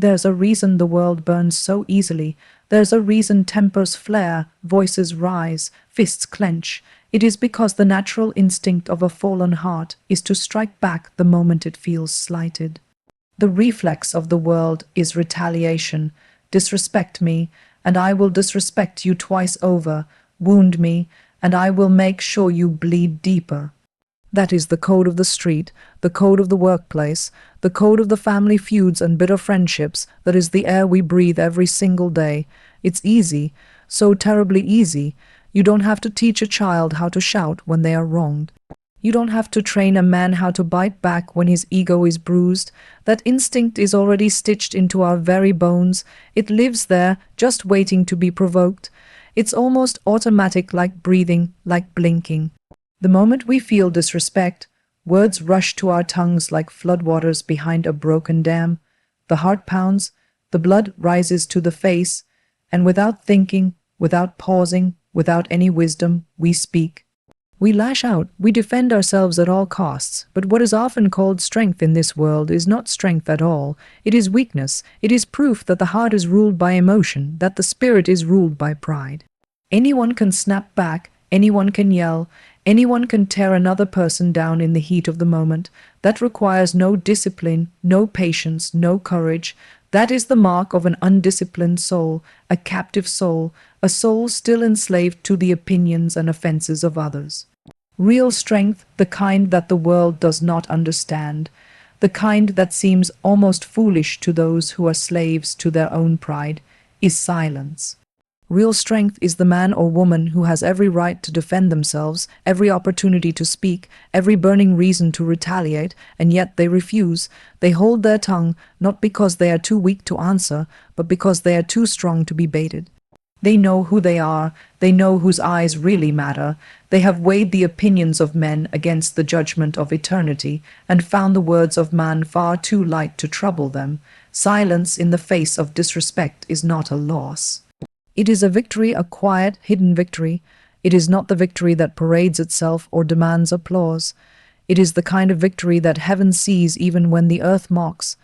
There's a reason the world burns so easily. There's a reason tempers flare, voices rise, fists clench. It is because the natural instinct of a fallen heart is to strike back the moment it feels slighted. The reflex of the world is retaliation. Disrespect me, and I will disrespect you twice over. Wound me, and I will make sure you bleed deeper. That is the code of the street, the code of the workplace, the code of the family feuds and bitter friendships. That is the air we breathe every single day. It's easy, so terribly easy. You don't have to teach a child how to shout when they are wronged. You don't have to train a man how to bite back when his ego is bruised. That instinct is already stitched into our very bones. It lives there, just waiting to be provoked. It's almost automatic, like breathing, like blinking. The moment we feel disrespect, words rush to our tongues like floodwaters behind a broken dam. The heart pounds, the blood rises to the face, and without thinking, without pausing, without any wisdom, we speak. We lash out, we defend ourselves at all costs, but what is often called strength in this world is not strength at all. It is weakness. It is proof that the heart is ruled by emotion, that the spirit is ruled by pride. Anyone can snap back, anyone can yell, anyone can tear another person down in the heat of the moment. That requires no discipline, no patience, no courage. That is the mark of an undisciplined soul, a captive soul, a soul still enslaved to the opinions and offenses of others. Real strength, the kind that the world does not understand, the kind that seems almost foolish to those who are slaves to their own pride, is silence. Real strength is the man or woman who has every right to defend themselves, every opportunity to speak, every burning reason to retaliate, and yet they refuse. They hold their tongue, not because they are too weak to answer, but because they are too strong to be baited. They know who they are, they know whose eyes really matter. They have weighed the opinions of men against the judgment of eternity, and found the words of man far too light to trouble them. Silence in the face of disrespect is not a loss. It is a victory, a quiet, hidden victory. It is not the victory that parades itself or demands applause. It is the kind of victory that heaven sees even when the earth mocks.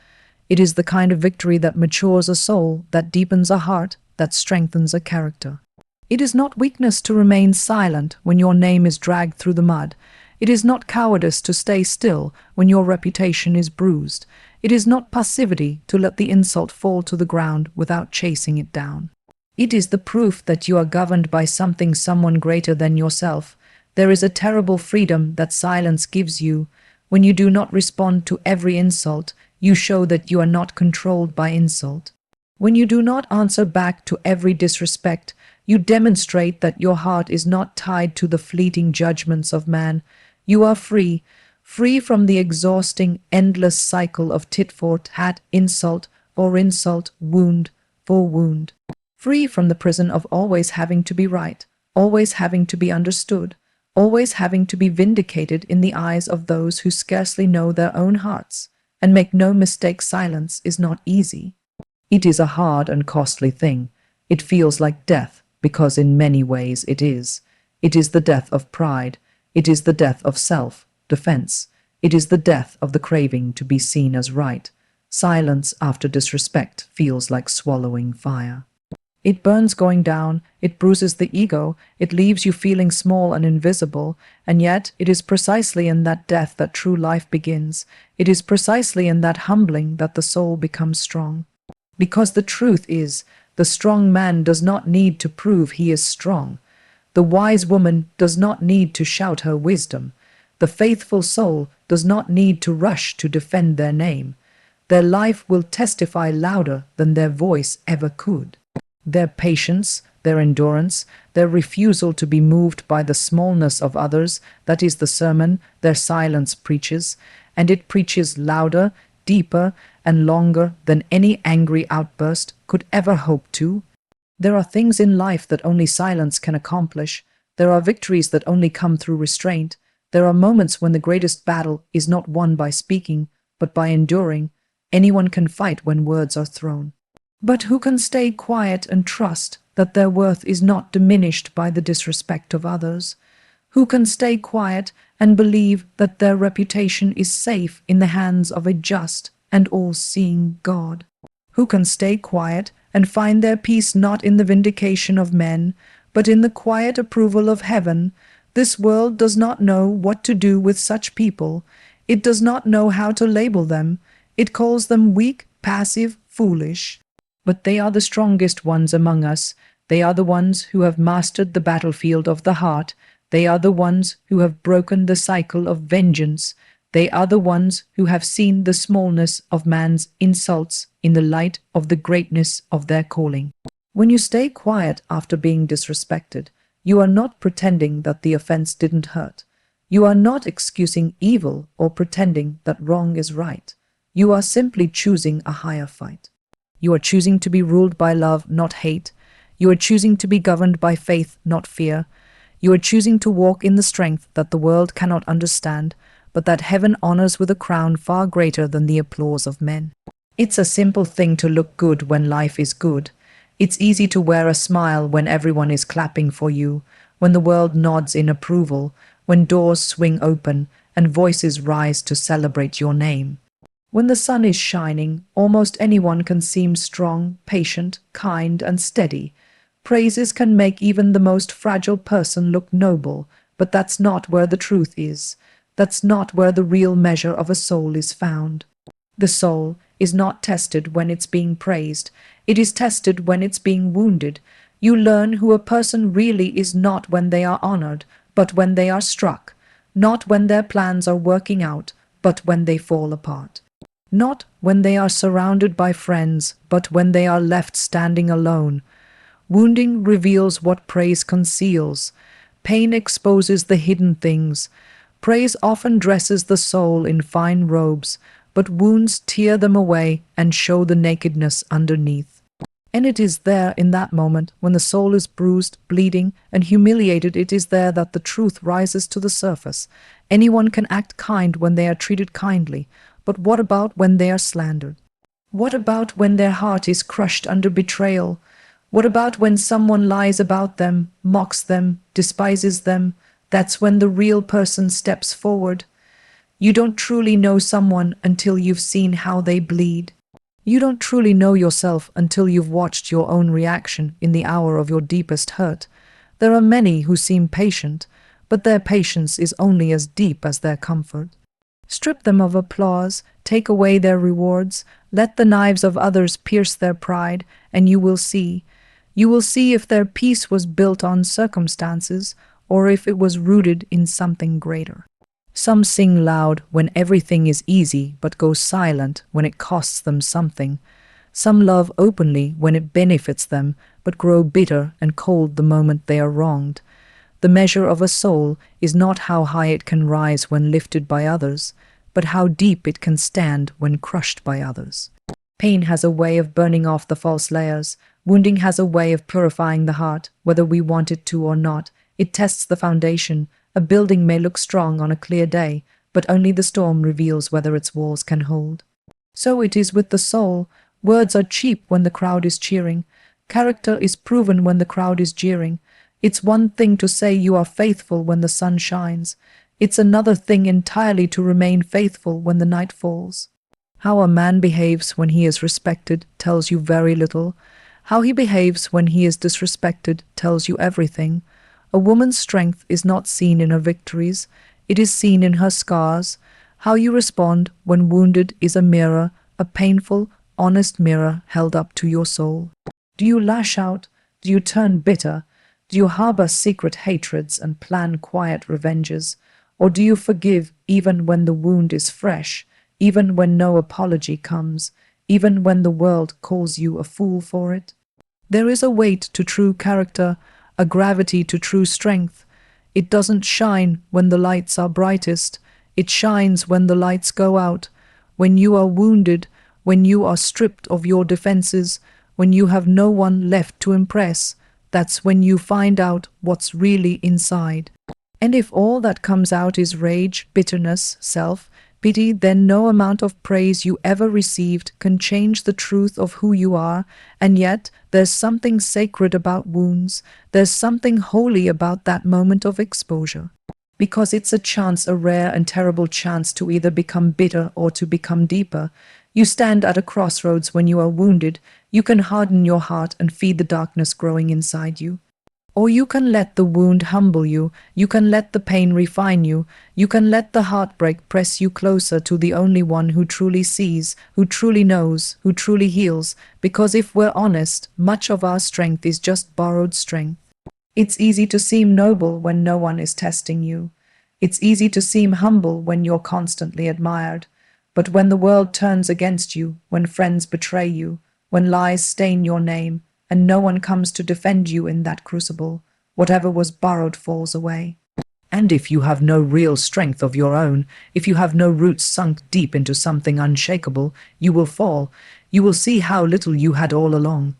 It is the kind of victory that matures a soul, that deepens a heart, that strengthens a character. It is not weakness to remain silent when your name is dragged through the mud. It is not cowardice to stay still when your reputation is bruised. It is not passivity to let the insult fall to the ground without chasing it down. It is the proof that you are governed by something, someone greater than yourself. There is a terrible freedom that silence gives you. When you do not respond to every insult, you show that you are not controlled by insult. When you do not answer back to every disrespect, you demonstrate that your heart is not tied to the fleeting judgments of man. You are free, free from the exhausting, endless cycle of tit for tat, insult for insult, wound for wound. Free from the prison of always having to be right, always having to be understood, always having to be vindicated in the eyes of those who scarcely know their own hearts. And make no mistake, silence is not easy. It is a hard and costly thing. It feels like death, because in many ways it is. It is the death of pride. It is the death of self-defense. It is the death of the craving to be seen as right. Silence after disrespect feels like swallowing fire. It burns going down, it bruises the ego, it leaves you feeling small and invisible, and yet it is precisely in that death that true life begins. It is precisely in that humbling that the soul becomes strong. Because the truth is, the strong man does not need to prove he is strong. The wise woman does not need to shout her wisdom. The faithful soul does not need to rush to defend their name. Their life will testify louder than their voice ever could. Their patience, their endurance, their refusal to be moved by the smallness of others, that is the sermon their silence preaches, and it preaches louder, deeper, and longer than any angry outburst could ever hope to. There are things in life that only silence can accomplish. There are victories that only come through restraint. There are moments when the greatest battle is not won by speaking, but by enduring. Anyone can fight when words are thrown. But who can stay quiet and trust that their worth is not diminished by the disrespect of others? Who can stay quiet and believe that their reputation is safe in the hands of a just and all-seeing God? who can stay quiet and find their peace not in the vindication of men, but in the quiet approval of heaven. This world does not know what to do with such people. It does not know how to label them. It calls them weak, passive, foolish. But they are the strongest ones among us. They are the ones who have mastered the battlefield of the heart. They are the ones who have broken the cycle of vengeance. They are the ones who have seen the smallness of man's insults in the light of the greatness of their calling. When you stay quiet after being disrespected, you are not pretending that the offense didn't hurt. You are not excusing evil or pretending that wrong is right. You are simply choosing a higher fight. You are choosing to be ruled by love, not hate. You are choosing to be governed by faith, not fear. You are choosing to walk in the strength that the world cannot understand, but that heaven honors with a crown far greater than the applause of men. It's a simple thing to look good when life is good. It's easy to wear a smile when everyone is clapping for you, when the world nods in approval, when doors swing open and voices rise to celebrate your name. When the sun is shining, almost anyone can seem strong, patient, kind, and steady. Praises can make even the most fragile person look noble, but that's not where the truth is. That's not where the real measure of a soul is found. The soul is not tested when it's being praised. It is tested when it's being wounded. You learn who a person really is not when they are honored, but when they are struck. Not when their plans are working out, but when they fall apart. Not when they are surrounded by friends, but when they are left standing alone. Wounding reveals what praise conceals. Pain exposes the hidden things. Praise often dresses the soul in fine robes, but wounds tear them away and show the nakedness underneath. And it is there in that moment, when the soul is bruised, bleeding, and humiliated, it is there that the truth rises to the surface. Anyone can act kind when they are treated kindly, but what about when they are slandered? What about when their heart is crushed under betrayal? What about when someone lies about them, mocks them, despises them? That's when the real person steps forward. You don't truly know someone until you've seen how they bleed. You don't truly know yourself until you've watched your own reaction in the hour of your deepest hurt. There are many who seem patient, but their patience is only as deep as their comfort. Strip them of applause, take away their rewards, let the knives of others pierce their pride, and you will see. You will see if their peace was built on circumstances, or if it was rooted in something greater. Some sing loud when everything is easy, but go silent when it costs them something. Some love openly when it benefits them, but grow bitter and cold the moment they are wronged. The measure of a soul is not how high it can rise when lifted by others, but how deep it can stand when crushed by others. Pain has a way of burning off the false layers. Wounding has a way of purifying the heart, whether we want it to or not. It tests the foundation. A building may look strong on a clear day, but only the storm reveals whether its walls can hold. So it is with the soul. Words are cheap when the crowd is cheering. Character is proven when the crowd is jeering. It's one thing to say you are faithful when the sun shines. It's another thing entirely to remain faithful when the night falls. How a man behaves when he is respected tells you very little. How he behaves when he is disrespected tells you everything. A woman's strength is not seen in her victories, it is seen in her scars. How you respond when wounded is a mirror, a painful, honest mirror held up to your soul. Do you lash out? Do you turn bitter? Do you harbor secret hatreds and plan quiet revenges? Or do you forgive even when the wound is fresh, even when no apology comes, even when the world calls you a fool for it? There is a weight to true character, a gravity to true strength. It doesn't shine when the lights are brightest. It shines when the lights go out. When you are wounded, when you are stripped of your defenses, when you have no one left to impress, that's when you find out what's really inside. And if all that comes out is rage, bitterness, self-pity, then no amount of praise you ever received can change the truth of who you are. And yet, there's something sacred about wounds. There's something holy about that moment of exposure. Because it's a chance, a rare and terrible chance to either become bitter or to become deeper. You stand at a crossroads when you are wounded. You can harden your heart and feed the darkness growing inside you. Or you can let the wound humble you. You can let the pain refine you. You can let the heartbreak press you closer to the only one who truly sees, who truly knows, who truly heals. Because if we're honest, much of our strength is just borrowed strength. It's easy to seem noble when no one is testing you. It's easy to seem humble when you're constantly admired. But when the world turns against you, when friends betray you, when lies stain your name, and no one comes to defend you in that crucible, whatever was borrowed falls away. And if you have no real strength of your own, if you have no roots sunk deep into something unshakable, you will fall. You will see how little you had all along.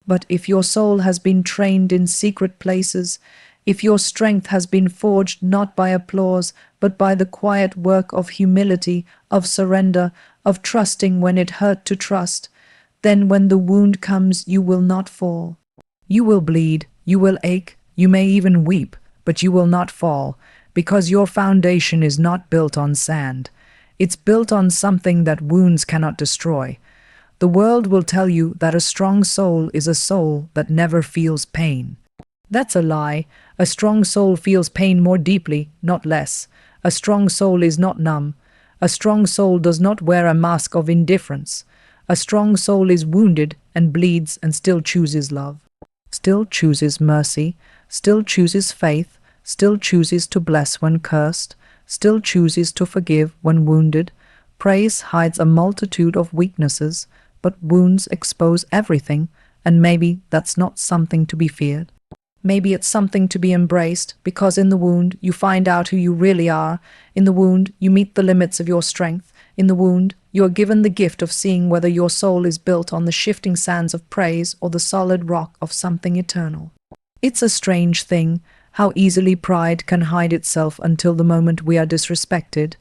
But if your soul has been trained in secret places, if your strength has been forged not by applause, but by the quiet work of humility, of surrender, of trusting when it hurt to trust, then when the wound comes, you will not fall. You will bleed, you will ache, you may even weep, but you will not fall, because your foundation is not built on sand. It's built on something that wounds cannot destroy. The world will tell you that a strong soul is a soul that never feels pain. That's a lie. A strong soul feels pain more deeply, not less. A strong soul is not numb. A strong soul does not wear a mask of indifference. A strong soul is wounded and bleeds and still chooses love, still chooses mercy, still chooses faith, still chooses to bless when cursed, still chooses to forgive when wounded. Praise hides a multitude of weaknesses, but wounds expose everything, and maybe that's not something to be feared. Maybe it's something to be embraced, because in the wound you find out who you really are. In the wound you meet the limits of your strength. In the wound you are given the gift of seeing whether your soul is built on the shifting sands of praise or the solid rock of something eternal. It's a strange thing, how easily pride can hide itself until the moment we are disrespected.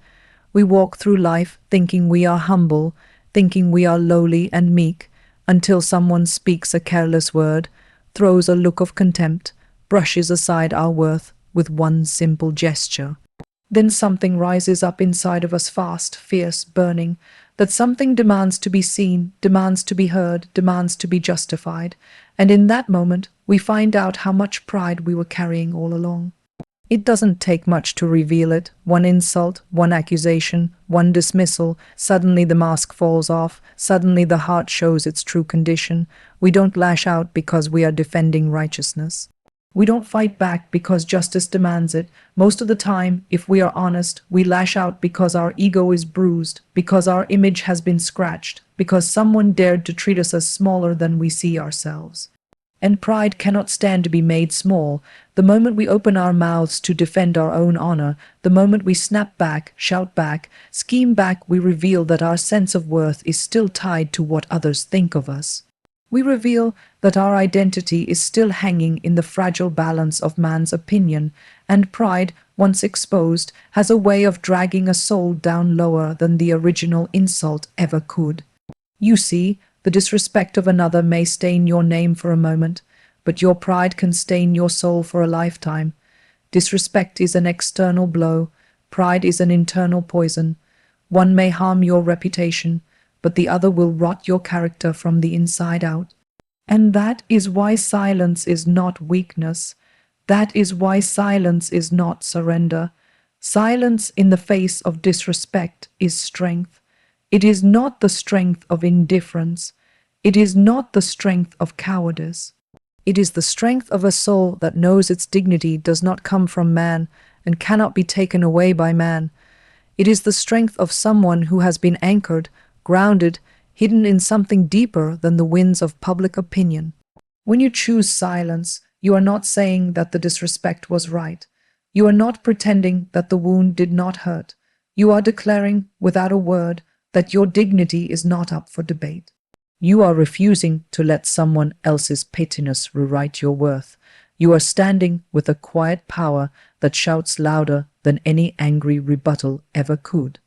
We walk through life thinking we are humble, thinking we are lowly and meek, until someone speaks a careless word, throws a look of contempt, brushes aside our worth with one simple gesture. Then something rises up inside of us fast, fierce, burning. That something demands to be seen, demands to be heard, demands to be justified. And in that moment, we find out how much pride we were carrying all along. It doesn't take much to reveal it. One insult, one accusation, one dismissal. Suddenly the mask falls off. Suddenly the heart shows its true condition. We don't lash out because we are defending righteousness. We don't fight back because justice demands it. Most of the time, if we are honest, we lash out because our ego is bruised, because our image has been scratched, because someone dared to treat us as smaller than we see ourselves. And pride cannot stand to be made small. The moment we open our mouths to defend our own honor, the moment we snap back, shout back, scheme back, we reveal that our sense of worth is still tied to what others think of us. We reveal that our identity is still hanging in the fragile balance of man's opinion, and pride, once exposed, has a way of dragging a soul down lower than the original insult ever could. You see, the disrespect of another may stain your name for a moment, but your pride can stain your soul for a lifetime. Disrespect is an external blow, pride is an internal poison. One may harm your reputation, but the other will rot your character from the inside out. And that is why silence is not weakness. That is why silence is not surrender. Silence in the face of disrespect is strength. It is not the strength of indifference. It is not the strength of cowardice. It is the strength of a soul that knows its dignity does not come from man and cannot be taken away by man. It is the strength of someone who has been anchored, grounded, hidden in something deeper than the winds of public opinion. When you choose silence, you are not saying that the disrespect was right. You are not pretending that the wound did not hurt. You are declaring, without a word, that your dignity is not up for debate. You are refusing to let someone else's pettiness rewrite your worth. You are standing with a quiet power that shouts louder than any angry rebuttal ever could.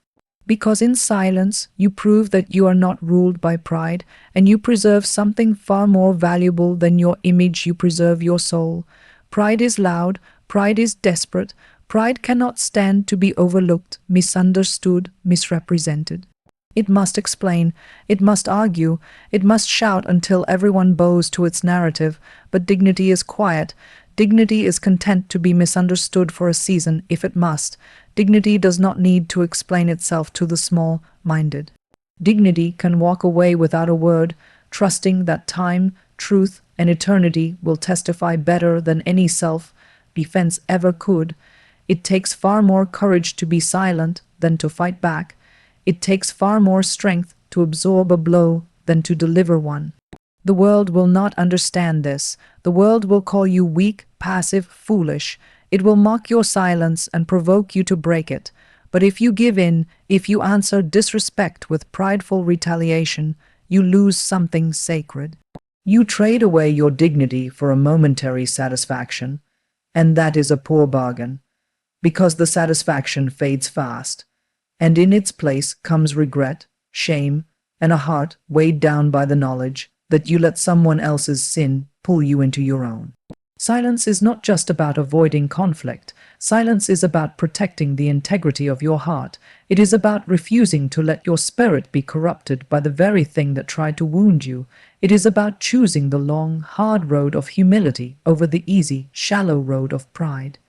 Because in silence, you prove that you are not ruled by pride, and you preserve something far more valuable than your image. You preserve your soul. Pride is loud, pride is desperate, pride cannot stand to be overlooked, misunderstood, misrepresented. It must explain, it must argue, it must shout until everyone bows to its narrative, but dignity is quiet. Dignity is content to be misunderstood for a season if it must. Dignity does not need to explain itself to the small-minded. Dignity can walk away without a word, trusting that time, truth, and eternity will testify better than any self-defense ever could. It takes far more courage to be silent than to fight back. It takes far more strength to absorb a blow than to deliver one. The world will not understand this. The world will call you weak, passive, foolish. It will mock your silence and provoke you to break it. But if you give in, if you answer disrespect with prideful retaliation, you lose something sacred. You trade away your dignity for a momentary satisfaction, and that is a poor bargain, because the satisfaction fades fast, and in its place comes regret, shame, and a heart weighed down by the knowledge that you let someone else's sin pull you into your own. Silence is not just about avoiding conflict. Silence is about protecting the integrity of your heart. It is about refusing to let your spirit be corrupted by the very thing that tried to wound you. It is about choosing the long, hard road of humility over the easy, shallow road of pride.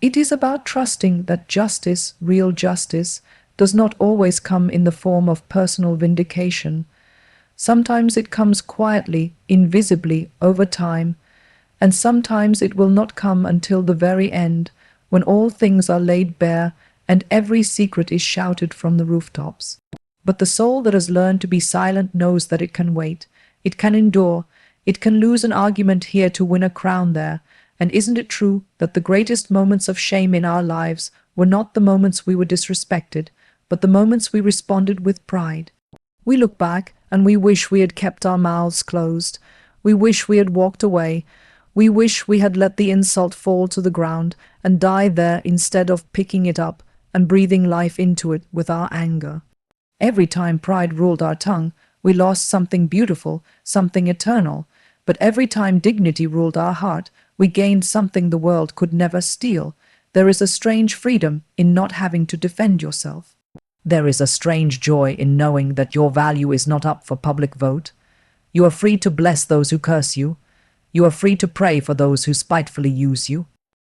It is about trusting that justice, real justice, does not always come in the form of personal vindication. Sometimes it comes quietly, invisibly, over time, and sometimes it will not come until the very end, when all things are laid bare and every secret is shouted from the rooftops. But the soul that has learned to be silent knows that it can wait, it can endure, it can lose an argument here to win a crown there. And isn't it true that the greatest moments of shame in our lives were not the moments we were disrespected, but the moments we responded with pride? We look back and we wish we had kept our mouths closed. We wish we had walked away. We wish we had let the insult fall to the ground and die there instead of picking it up and breathing life into it with our anger. Every time pride ruled our tongue, we lost something beautiful, something eternal. But every time dignity ruled our heart, we gained something the world could never steal. There is a strange freedom in not having to defend yourself. There is a strange joy in knowing that your value is not up for public vote. You are free to bless those who curse you. You are free to pray for those who spitefully use you.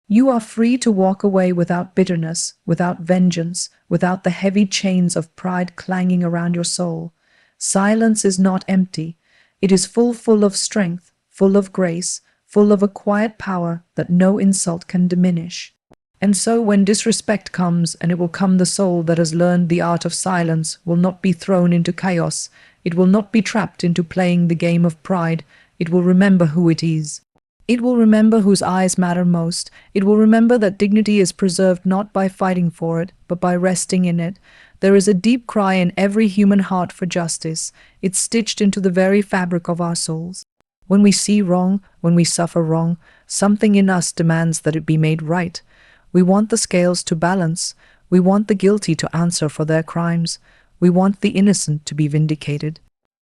You are free to walk away without bitterness, without vengeance, without the heavy chains of pride clanging around your soul. Silence is not empty. It is full of strength, full of grace, full of a quiet power that no insult can diminish. And so when disrespect comes, and it will come, the soul that has learned the art of silence will not be thrown into chaos. It will not be trapped into playing the game of pride. It will remember who it is. It will remember whose eyes matter most. It will remember that dignity is preserved not by fighting for it, but by resting in it. There is a deep cry in every human heart for justice. It's stitched into the very fabric of our souls. When we see wrong, when we suffer wrong, something in us demands that it be made right. We want the scales to balance. We want the guilty to answer for their crimes. We want the innocent to be vindicated.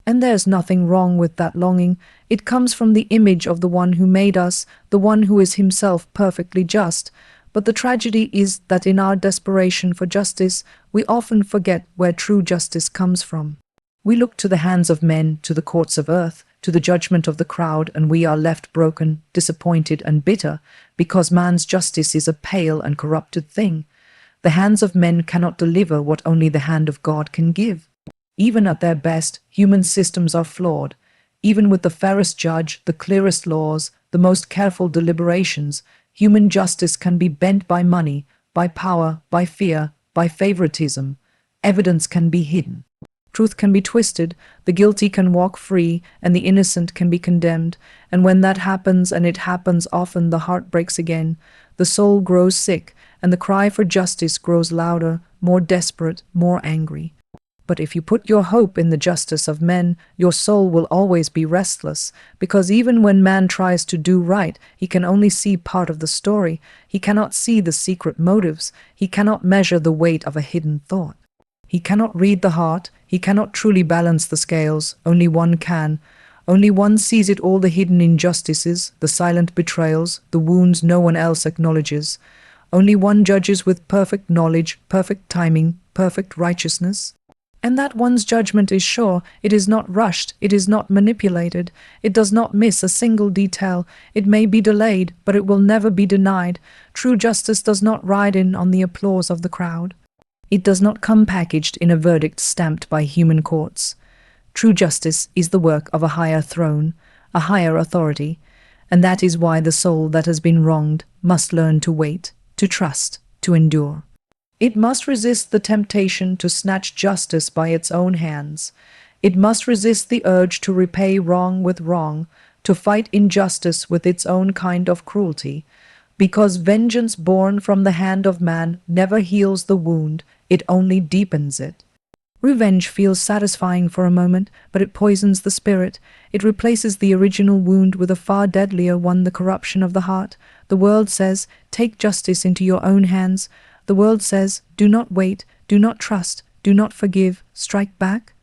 And there's nothing wrong with that longing. It comes from the image of the one who made us, the one who is himself perfectly just. But the tragedy is that in our desperation for justice, we often forget where true justice comes from. We look to the hands of men, to the courts of earth, to the judgment of the crowd, and we are left broken, disappointed, and bitter, because man's justice is a pale and corrupted thing. The hands of men cannot deliver what only the hand of God can give. Even at their best, human systems are flawed. Even with the fairest judge, the clearest laws, the most careful deliberations, human justice can be bent by money, by power, by fear, by favoritism. Evidence can be hidden. Truth can be twisted, the guilty can walk free, and the innocent can be condemned. And when that happens, and it happens often, the heart breaks again. The soul grows sick, and the cry for justice grows louder, more desperate, more angry. But if you put your hope in the justice of men, your soul will always be restless, because even when man tries to do right, he can only see part of the story. He cannot see the secret motives. He cannot measure the weight of a hidden thought. He cannot read the heart. He cannot truly balance the scales. Only one can. Only one sees it all, the hidden injustices, the silent betrayals, the wounds no one else acknowledges. Only one judges with perfect knowledge, perfect timing, perfect righteousness. And that one's judgment is sure, it is not rushed, it is not manipulated, it does not miss a single detail, it may be delayed, but it will never be denied. True justice does not ride in on the applause of the crowd. It does not come packaged in a verdict stamped by human courts. True justice is the work of a higher throne, a higher authority, and that is why the soul that has been wronged must learn to wait, to trust, to endure. It must resist the temptation to snatch justice by its own hands. It must resist the urge to repay wrong with wrong, to fight injustice with its own kind of cruelty, because vengeance born from the hand of man never heals the wound, it only deepens it. Revenge feels satisfying for a moment, but it poisons the spirit. It replaces the original wound with a far deadlier one, the corruption of the heart. The world says, take justice into your own hands. The world says, do not wait, do not trust, do not forgive, strike back.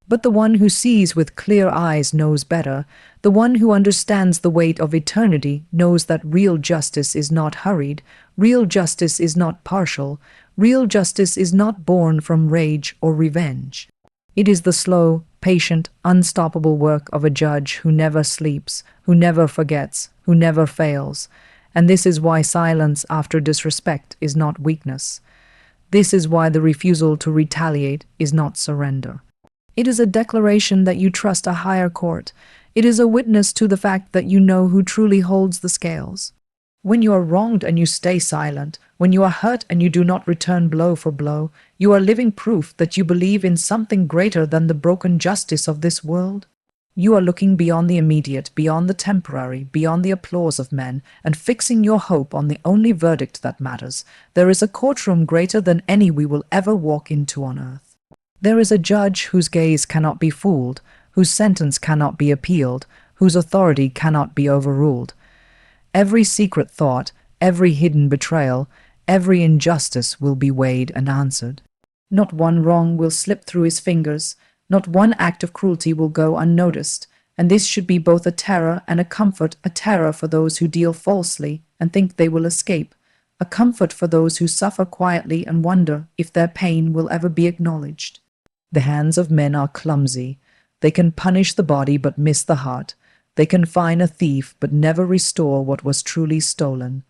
But the one who sees with clear eyes knows better. The one who understands the weight of eternity knows that real justice is not hurried, real justice is not partial, real justice is not born from rage or revenge. It is the slow, patient, unstoppable work of a judge who never sleeps, who never forgets, who never fails. And this is why silence after disrespect is not weakness. This is why the refusal to retaliate is not surrender. It is a declaration that you trust a higher court. It is a witness to the fact that you know who truly holds the scales. When you are wronged and you stay silent, when you are hurt and you do not return blow for blow, you are living proof that you believe in something greater than the broken justice of this world. You are looking beyond the immediate, beyond the temporary, beyond the applause of men, and fixing your hope on the only verdict that matters. There is a courtroom greater than any we will ever walk into on earth. There is a judge whose gaze cannot be fooled, whose sentence cannot be appealed, whose authority cannot be overruled. Every secret thought, every hidden betrayal, every injustice will be weighed and answered. Not one wrong will slip through his fingers, not one act of cruelty will go unnoticed, and this should be both a terror and a comfort, a terror for those who deal falsely and think they will escape, a comfort for those who suffer quietly and wonder if their pain will ever be acknowledged. The hands of men are clumsy. They can punish the body but miss the heart. They can fine a thief but never restore what was truly stolen.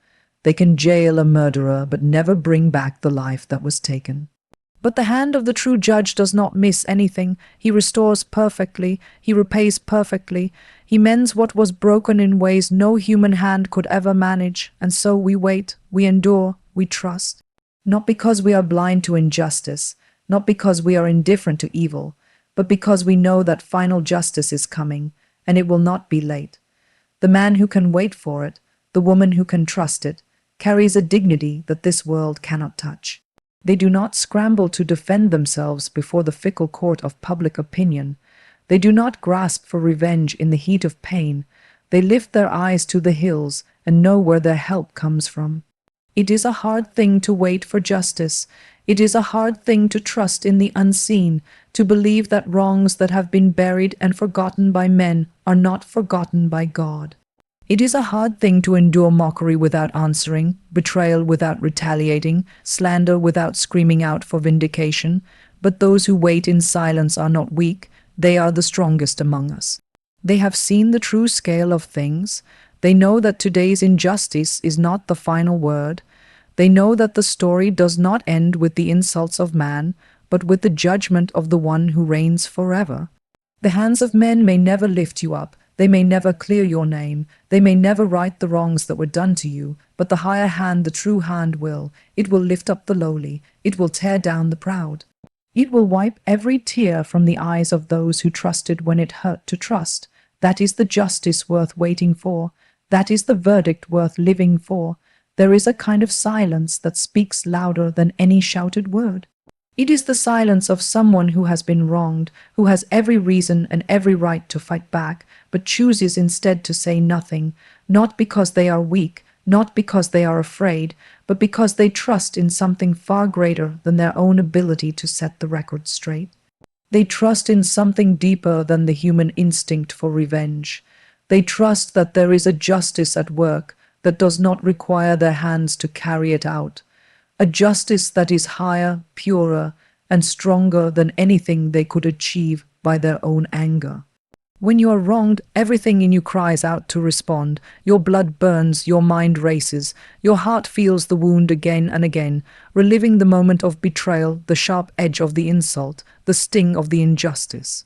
They can jail a murderer but never bring back the life that was taken. But the hand of the true judge does not miss anything. He restores perfectly. He repays perfectly. He mends what was broken in ways no human hand could ever manage. And so we wait, we endure, we trust. Not because we are blind to injustice, not because we are indifferent to evil, but because we know that final justice is coming, and it will not be late. The man who can wait for it, the woman who can trust it, carries a dignity that this world cannot touch. They do not scramble to defend themselves before the fickle court of public opinion. They do not grasp for revenge in the heat of pain. They lift their eyes to the hills and know where their help comes from. It is a hard thing to wait for justice. It is a hard thing to trust in the unseen, to believe that wrongs that have been buried and forgotten by men are not forgotten by God. It is a hard thing to endure mockery without answering, betrayal without retaliating, slander without screaming out for vindication. But those who wait in silence are not weak, they are the strongest among us. They have seen the true scale of things. They know that today's injustice is not the final word. They know that the story does not end with the insults of man, but with the judgment of the one who reigns forever. The hands of men may never lift you up. They may never clear your name. They may never right the wrongs that were done to you, but the higher hand, the true hand will. It will lift up the lowly. It will tear down the proud. It will wipe every tear from the eyes of those who trusted when it hurt to trust. That is the justice worth waiting for. That is the verdict worth living for. There is a kind of silence that speaks louder than any shouted word. It is the silence of someone who has been wronged, who has every reason and every right to fight back, but chooses instead to say nothing, not because they are weak, not because they are afraid, but because they trust in something far greater than their own ability to set the record straight. They trust in something deeper than the human instinct for revenge. They trust that there is a justice at work that does not require their hands to carry it out, a justice that is higher, purer, and stronger than anything they could achieve by their own anger. When you are wronged, everything in you cries out to respond. Your blood burns, your mind races, your heart feels the wound again and again, reliving the moment of betrayal, the sharp edge of the insult, the sting of the injustice.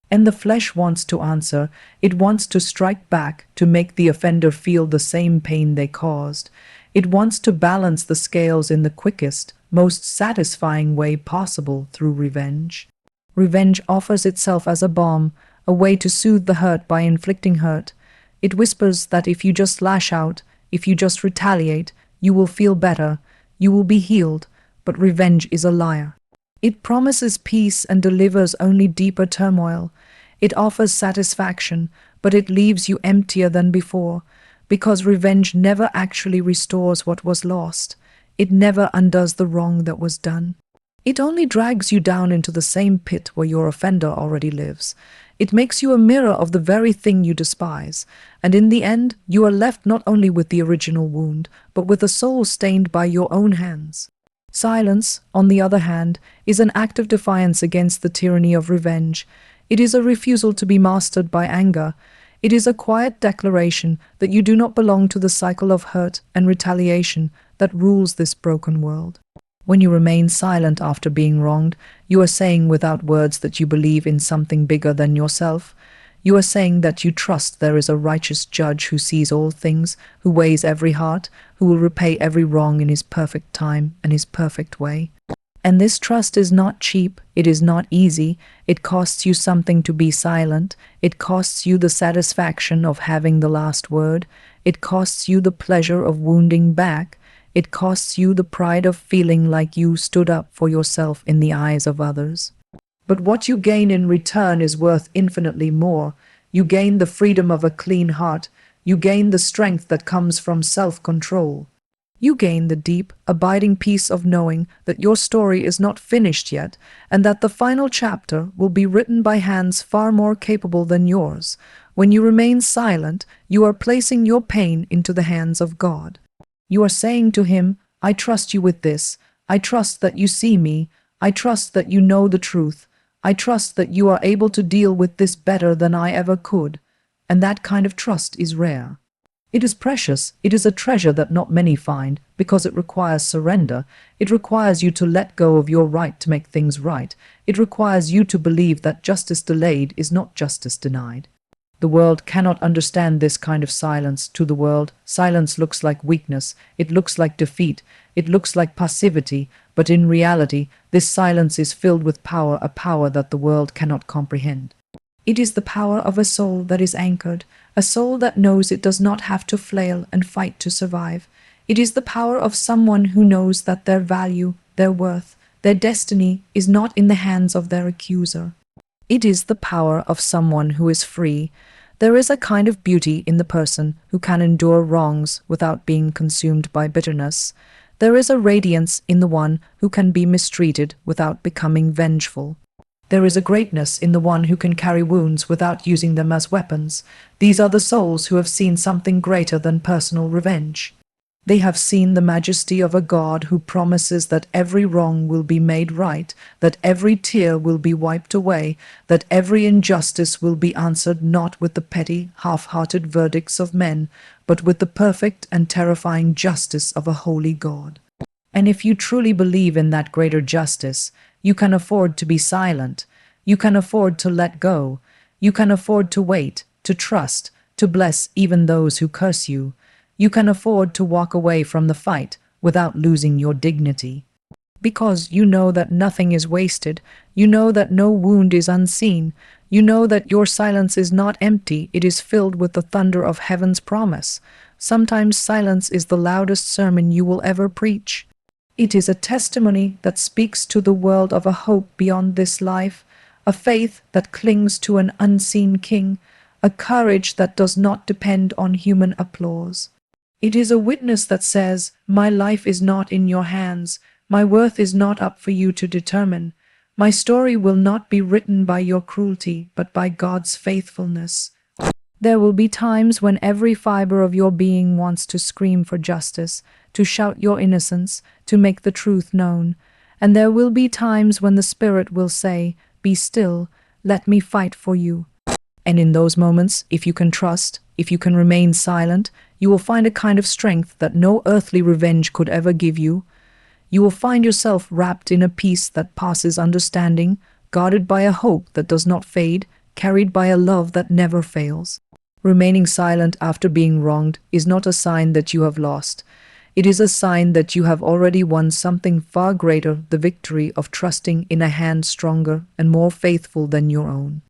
And the flesh wants to answer, it wants to strike back, to make the offender feel the same pain they caused. It wants to balance the scales in the quickest, most satisfying way possible through revenge. Revenge offers itself as a balm, a way to soothe the hurt by inflicting hurt. It whispers that if you just lash out, if you just retaliate, you will feel better, you will be healed, but revenge is a liar. It promises peace and delivers only deeper turmoil. It offers satisfaction, but it leaves you emptier than before, because revenge never actually restores what was lost. It never undoes the wrong that was done. It only drags you down into the same pit where your offender already lives. It makes you a mirror of the very thing you despise, and in the end, you are left not only with the original wound, but with a soul stained by your own hands. Silence, on the other hand, is an act of defiance against the tyranny of revenge. It is a refusal to be mastered by anger. It is a quiet declaration that you do not belong to the cycle of hurt and retaliation that rules this broken world. When you remain silent after being wronged, you are saying without words that you believe in something bigger than yourself. You are saying that you trust there is a righteous judge who sees all things, who weighs every heart, who will repay every wrong in his perfect time and his perfect way. And this trust is not cheap, it is not easy, it costs you something to be silent, it costs you the satisfaction of having the last word, it costs you the pleasure of wounding back, it costs you the pride of feeling like you stood up for yourself in the eyes of others. But what you gain in return is worth infinitely more. You gain the freedom of a clean heart, you gain the strength that comes from self-control. You gain the deep, abiding peace of knowing that your story is not finished yet, and that the final chapter will be written by hands far more capable than yours. When you remain silent, you are placing your pain into the hands of God. You are saying to him, I trust you with this. I trust that you see me. I trust that you know the truth. I trust that you are able to deal with this better than I ever could. And that kind of trust is rare. It is precious. It is a treasure that not many find, because it requires surrender. It requires you to let go of your right to make things right. It requires you to believe that justice delayed is not justice denied. The world cannot understand this kind of silence. To the world, silence looks like weakness, it looks like defeat, it looks like passivity, but in reality, this silence is filled with power, a power that the world cannot comprehend. It is the power of a soul that is anchored, a soul that knows it does not have to flail and fight to survive. It is the power of someone who knows that their value, their worth, their destiny is not in the hands of their accuser. It is the power of someone who is free. There is a kind of beauty in the person who can endure wrongs without being consumed by bitterness. There is a radiance in the one who can be mistreated without becoming vengeful. There is a greatness in the one who can carry wounds without using them as weapons. These are the souls who have seen something greater than personal revenge. They have seen the majesty of a God who promises that every wrong will be made right, that every tear will be wiped away, that every injustice will be answered not with the petty, half-hearted verdicts of men, but with the perfect and terrifying justice of a holy God. And if you truly believe in that greater justice, you can afford to be silent, you can afford to let go, you can afford to wait, to trust, to bless even those who curse you. You can afford to walk away from the fight without losing your dignity. Because you know that nothing is wasted, you know that no wound is unseen, you know that your silence is not empty, it is filled with the thunder of heaven's promise. Sometimes silence is the loudest sermon you will ever preach. It is a testimony that speaks to the world of a hope beyond this life, a faith that clings to an unseen king, a courage that does not depend on human applause. It is a witness that says, my life is not in your hands, my worth is not up for you to determine. My story will not be written by your cruelty, but by God's faithfulness. There will be times when every fiber of your being wants to scream for justice, to shout your innocence, to make the truth known. And there will be times when the Spirit will say, "Be still, let me fight for you." And in those moments, if you can trust, if you can remain silent, you will find a kind of strength that no earthly revenge could ever give you. You will find yourself wrapped in a peace that passes understanding, guarded by a hope that does not fade, carried by a love that never fails. Remaining silent after being wronged is not a sign that you have lost. It is a sign that you have already won something far greater, the victory of trusting in a hand stronger and more faithful than your own.